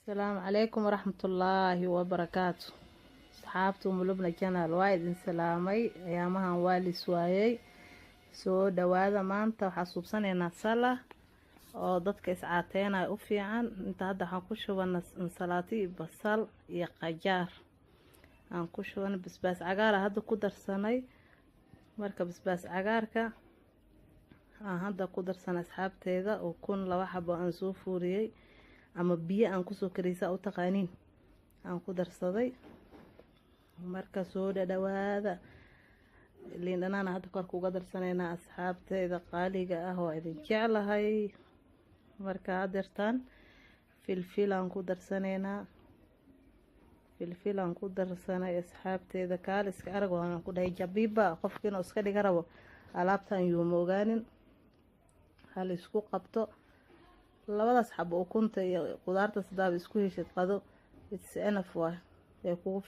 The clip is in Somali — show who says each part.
Speaker 1: السلام عليكم ورحمة الله وبركاته. صحابتو ملوبنا جنال وايد سلامي ايامها والي سوايي soo dhawaada maanta waxaa suubsanaynaa sala oo dadka iscaateena ay u fiican. inta hadda waxaan ku shubanaa ansalaati basal iyo qajaar aan ku shubanay basbaas cagaar hadda ku darsanay. marka basbaas cagaarka aan hadda ku darsanay asxaabteeda oo kun laba xabo aan soo fuuriyay ama biyo aan ku soo kariyay u taqaaniin aan ku darsaday. marka soo dhawaada liin dhanaan hadda korka uga darsanayna asxaabteeda qaaliga ah oo idin jeclahay. marka hadeertaan filfil aan ku darsanayna filfil aan ku darsanay asxaabteeda kaaliska arag waan ku dhahay jabiba qofkii inuu iska dhiga rabo alaabtan yuu moogaanin hal isku qabto labadaas xabo ukunta iyo qudaarta sidaaba isku heshid qado it's enough way kugu